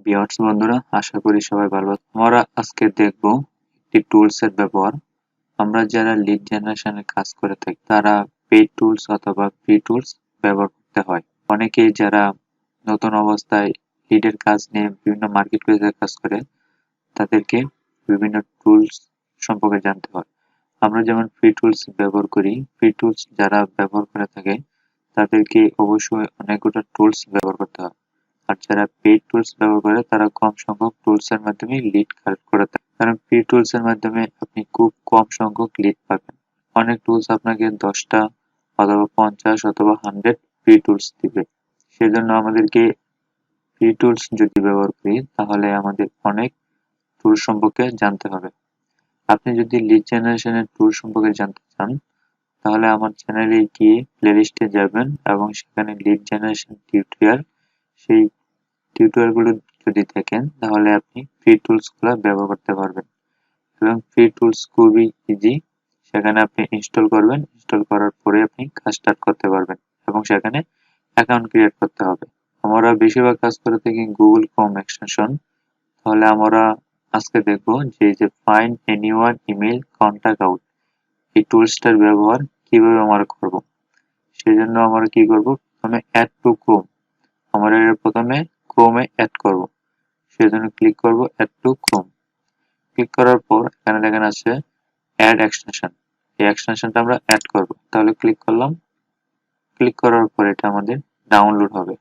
Viewers বন্ধুরা, আশা করি সবাই ভালো আছেন। আমরা আজকে দেখব একটি টুলস এর ব্যবহার। আমরা যারা লিড জেনারেশনের কাজ করে থাকি তারা পেইড টুলস অথবা ফ্রি টুলস ব্যবহার করতে হয়। অনেকেই যারা নতুন অবস্থায় লিডের কাজ নিয়ে বিভিন্ন মার্কেট প্লেসে কাজ করে তাদেরকে বিভিন্ন টুলস সম্পর্কে জানতে হয়। আমরা যেমন ফ্রি টুলস ব্যবহার করি, ফ্রি টুলস যারা ব্যবহার করে থাকে তাদেরকে অবশ্যই অনেকগুলো টুলস ব্যবহার করতে হয়। আর যারা পেইড টুলস ব্যবহার করে তারা কম সংখ্যক টুলস এর মাধ্যমে লিড কালেক্ট করে থাকে। কারণ ফ্রি টুলস এর মাধ্যমে আপনি খুব কম সংখ্যক লিড পাবেন। অনেক টুলস আপনাকে 10টা অথবা 50 অথবা 100 ফ্রি টুলস দিবে। সেজন্য আমাদেরকে ফ্রি টুলস যদি ব্যবহার করি তাহলে আমাদের অনেক টুল সম্পর্কে জানতে হবে। আপনি যদি লিড জেনারেশনের টুল সম্পর্কে জানতে চান তাহলে আমার চ্যানেলে গিয়ে প্লেলিস্টে যাবেন এবং সেখানে লিড জেনারেশন টিউটোরিয়াল, সেই টিউটোরিয়ালগুলো যদি দেখেন তাহলে আপনি ফ্রি টুলসগুলো ব্যবহার করতে পারবেন এবং ফ্রি টুলস খুবই ইজি। সেখানে আপনি ইনস্টল করবেন, ইনস্টল করার পরে আপনি কাজ স্টার্ট করতে পারবেন এবং সেখানে অ্যাকাউন্ট ক্রিয়েট করতে হবে। আমরা বেশিরভাগ কাজ করে থাকি গুগল ক্রোম এক্সটেনশন। তাহলে আমরা আজকে দেখব যে এই যে find anyone email contact out, এই টুলসটার ব্যবহার কিভাবে আমরা করব। সেজন্য আমরা কি করব, প্রথমে অ্যাড টু ক্রোম, আমরা প্রথমে ক্রোমে অ্যাড করব। সেজন্য ক্লিক করব অ্যাড টু ক্রোম। ক্লিক করার পর এখানে দেখেন আছে অ্যাড এক্সটেনশন, এই এক্সটেনশনটা আমরা অ্যাড করব। তাহলে ক্লিক করলাম। ক্লিক করার পর এটা আমাদের ডাউনলোড হবে।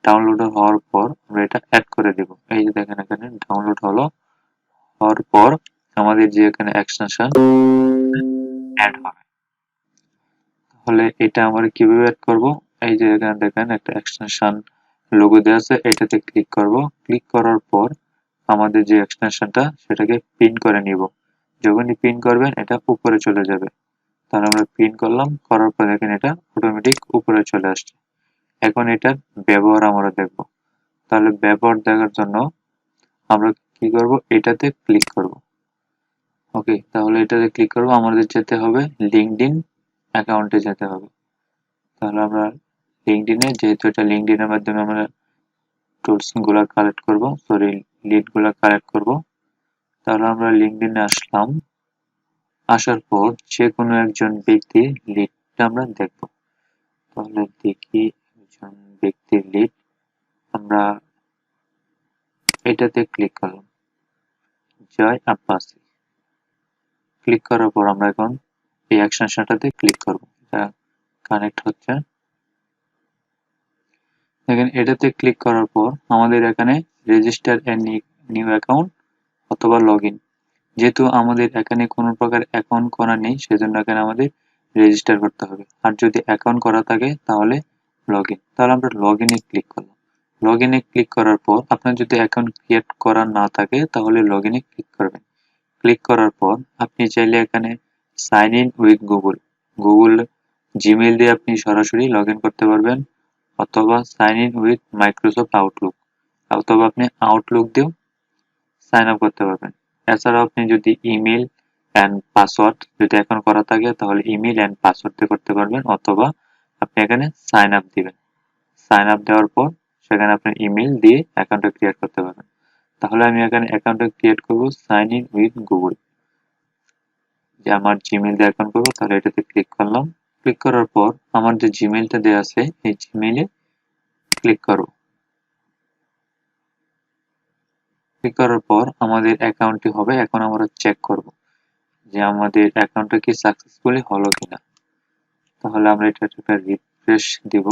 ডাউনলোড হওয়ার পর আমরা এটা অ্যাড করে দেব। এই যে দেখেন এখানে ডাউনলোড হলো। হওয়ার পর আমাদের যে এখানে এক্সটেনশন অ্যাড হবে। তাহলে এটা আমরা কিভাবে অ্যাড করব, এই যে এখানে দেখেন একটা এক্সটেনশন লোগো দেওয়া আছে, এটাতে ক্লিক করব। ক্লিক করার পর আমাদের যে এক্সটেনশনটা সেটাকে পিন করে নিব। যখনই পিন করবেন এটা উপরে চলে যাবে। তাহলে আমরা পিন করলাম, করার পর দেখেন এটা অটোমেটিক উপরে চলে আসছে। এখন এটার ব্যবহার আমরা দেখব। তাহলে ব্যবহার দেখার জন্য আমরা কি করব, এটাতে ক্লিক করব। ওকে, তাহলে এটাতে ক্লিক করব। আমাদের যেতে হবে লিঙ্কডইন অ্যাকাউন্টে যেতে হবে। তাহলে আমরা লিঙ্কডইনে, যেহেতু এটা লিঙ্কডইনের মাধ্যমে আমরা টুলস গুলা কালেক্ট করব, সরি লিড গুলা কালেক্ট করব, তাহলে আমরা লিঙ্কডইনে আসলাম। আসার পর যে কোনো একজন ব্যক্তির লিডটা আমরা দেখব। তাহলে দেখি একজন ব্যক্তির লিড, আমরা এটাতে ক্লিক করলাম, জয় আব্বাসি। ক্লিক করার পর আমরা এখন এই এক্সটেনশনটাতে ক্লিক করব, এটা কানেক্ট হচ্ছে। দেখেন এটাতে ক্লিক করার পর আমাদের এখানে রেজিস্টার এ নিউ অ্যাকাউন্ট অথবা লগইন, যেহেতু আমাদের এখানে কোনো প্রকার অ্যাকাউন্ট করা নেই সেজন্য এখানে আমাদের রেজিস্টার করতে হবে। আর যদি অ্যাকাউন্ট করা থাকে তাহলে লগইন। তাহলে আমরা লগইনে ক্লিক করলাম। লগইনে ক্লিক করার পর আপনার যদি অ্যাকাউন্ট ক্রিয়েট করা না থাকে তাহলে লগইনে ক্লিক করবেন। ক্লিক করার পর আপনি চাইলে এখানে sign in with Google Gmail দিয়ে আপনি সরাসরি লগইন করতে পারবেন, অথবা sign in with Microsoft Outlook, অথবা আপনি আউটলুক দিয়েও সাইন আপ করতে পারবেন। এছাড়াও আপনি যদি ইমেল অ্যান্ড পাসওয়ার্ড যদি এখন করা থাকে তাহলে ইমেল অ্যান্ড পাসওয়ার্ড দিয়ে করতে পারবেন, অথবা আপনি এখানে সাইন আপ দিবেন। সাইন আপ দেওয়ার পর সেখানে আপনার ইমেল দিয়ে অ্যাকাউন্টটা ক্রিয়েট করতে পারবেন। তাহলে আমি এখানে অ্যাকাউন্টটা ক্রিয়েট করব সাইন ইন উইথ গুগল, যে আমার জিমেল দিয়ে অ্যাকাউন্ট করবো। তাহলে এটাতে ক্লিক করলাম। ক্লিক করার পর আমার যে জিমেলটা দেওয়া আছে এই জিমেইলে ক্লিক করব। ক্লিক করার পর আমাদের অ্যাকাউন্টটি হবে। এখন আমরা চেক করব যে আমাদের অ্যাকাউন্টটা কি সাকসেসফুলি হলো কিনা। তাহলে আমরা এটা একটা রিফ্রেশ দিব,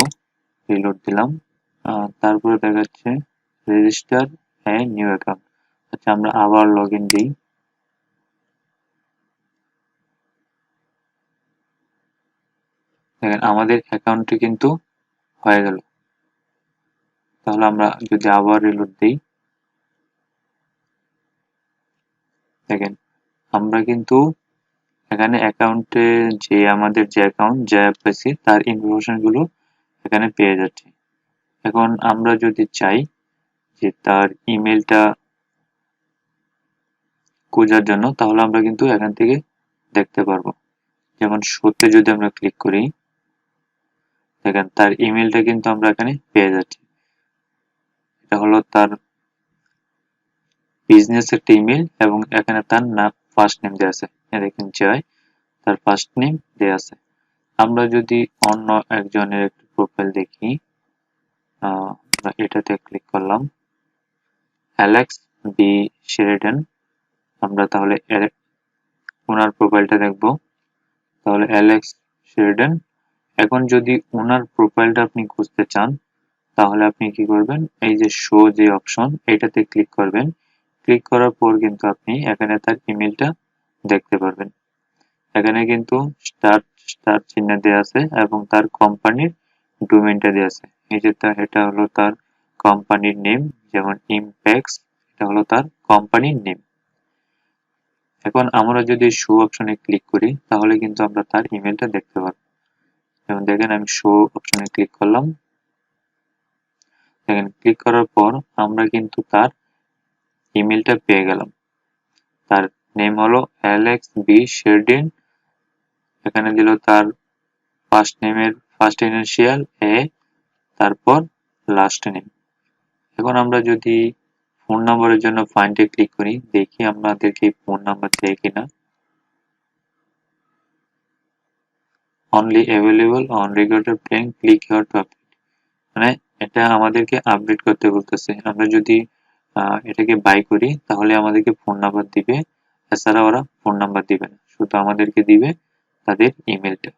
রিলোড দিলাম। তারপরে দেখাচ্ছে রেজিস্টার এ নিউ অ্যাকাউন্ট। আচ্ছা, আমরা আবার লগইন দিই। দেখেন আমাদের অ্যাকাউন্টটি কিন্তু হয়ে গেল। তাহলে আমরা যদি আবার রিলোড দিই, দেখেন আমরা কিন্তু এখানে অ্যাকাউন্টে যে আমাদের যে অ্যাকাউন্ট যে পেয়েছি তার ইনফরমেশন গুলো এখানে পেয়ে যাচ্ছি। এখন আমরা যদি চাই যে তার ইমেলটা খোঁজার জন্য, তাহলে আমরা কিন্তু এখান থেকে দেখতে পারবো। যেমন শোতে যদি আমরা ক্লিক করি, দেখেন তার ইমেলটা কিন্তু আমরা এখানে পেয়ে যাচ্ছি। এটা হলো তার বিজনেস একটা ইমেল এবং এখানে তার নাম ফার্স্ট নেম দেওয়া আছে, দেখেন জয়, তার ফার্স্ট নেম দেওয়া আছে। আমরা যদি অন্য একজনের একটু প্রোফাইল দেখি, আমরা এটাতে ক্লিক করলাম, অ্যালেক্স বি শেরিডান। আমরা তাহলে ওনার প্রোফাইলটা দেখব। তাহলে অ্যালেক্স শেরিডান। এখন যদি ওনার প্রোফাইলটা আপনি খুঁজতে চান, তাহলে আপনি কি করবেন, এই যে শো যে অপশন, এটাতে ক্লিক করবেন। ক্লিক করার পর কিন্তু আপনি এখানে তার ইমেলটা দেখতে পারবেন। এখানে কিন্তু স্টার স্টার চিহ্ন দেওয়া আছে এবং তার কোম্পানির ডোমেইনটা দেওয়া আছে। এই যে এটা হলো তার কোম্পানির নেম, যেমন ইমপ্যাক্স, এটা হলো তার কোম্পানির নেম। এখন আমরা যদি শো অপশনে ক্লিক করি, তাহলে কিন্তু আমরা তার ইমেলটা দেখতে পারবো। যেমন দেখেন আমি শো অপশনে ক্লিক করলাম, দেখেন ক্লিক করার পর আমরা কিন্তু তার ইমেলটা পেয়ে গেলাম। তার নেম হলো অ্যালেক্স বি শেরডিন। এখানে দিল তার ফার্স্ট নেমের ফার্স্ট ইনিশিয়াল এ, তারপর লাস্ট নেম। এখন আমরা যদি ফোন নাম্বারের জন্য ফাইন্ডে ক্লিক করি, দেখি আমাদেরকে ফোন নাম্বার চাই কিনা। Only available on recorded blank, click here to update. মানে এটা আমাদেরকে আপডেট করতে বলতেছে। আমরা যদি এটাকে বাই করি, তাহলে আমাদেরকে ফোন নাম্বার দিবে, এছাড়া ওরা ফোন নাম্বার দিবে না, শুধু আমাদেরকে দিবে তাদের ইমেলটা।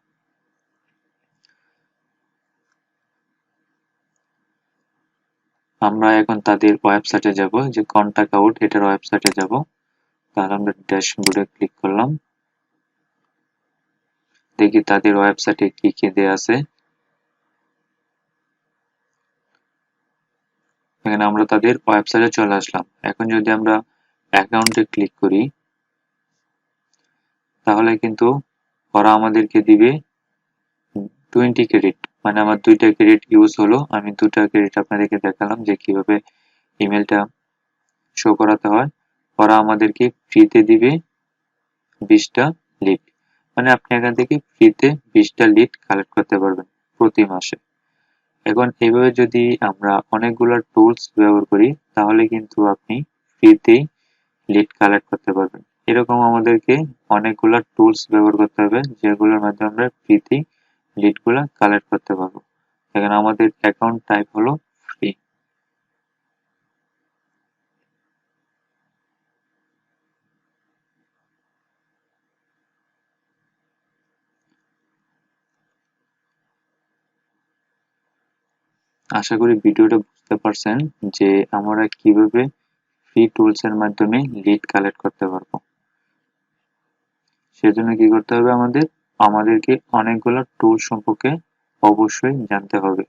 আমরা এখন তাদের ওয়েবসাইটে যাব, যে কন্টাক্ট আউট এটার ওয়েবসাইটে যাব। তাহলে আমরা ড্যাশবোর্ডে ক্লিক করলাম, দেখি তাদের ওয়েবসাইটে কি কি দেয়া আছে। এখানে আমরা তাদের ওয়েবসাইটে চলে আসলাম। এখন যদি আমরা অ্যাকাউন্টে ক্লিক করি, তাহলে কিন্তু ওরা আমাদেরকে দিবে 20 ক্রেডিট। মানে আমার 2টা ক্রেডিট ইউজ হলো, আমি 2টা ক্রেডিট আপনাদেরকে দেখালাম যে কিভাবে ইমেলটা শো করাতে হয়। ওরা আমাদেরকে ফ্রিতে দিবে 20টা লিড। মানে আপনি এখান থেকে ফ্রিতে 20টা লিড কালেক্ট করতে পারবেন প্রতি মাসে। এখন এইভাবে যদি আমরা অনেকগুলো টুলস ব্যবহার করি, তাহলে কিন্তু আপনি ফ্রিতেই লিড কালেক্ট করতে পারবেন। এরকম আমাদেরকে অনেকগুলো টুলস ব্যবহার করতে হবে, যেগুলোর মাধ্যমে আমরা ফ্রিতেই লিডগুলো কালেক্ট করতে পারবো। এখানে আমাদের অ্যাকাউন্ট টাইপ হলো ফ্রি। আশা করি ভিডিওটা বুঝতে পারছেন যে আমরা কিভাবে ফ্রি টুলস এর মাধ্যমে লিড কালেক্ট করতে পারবো। সেজন্য কি করতে হবে, আমাদেরকে অনেকগুলো টুল সম্পর্কে অবশ্যই জানতে হবে।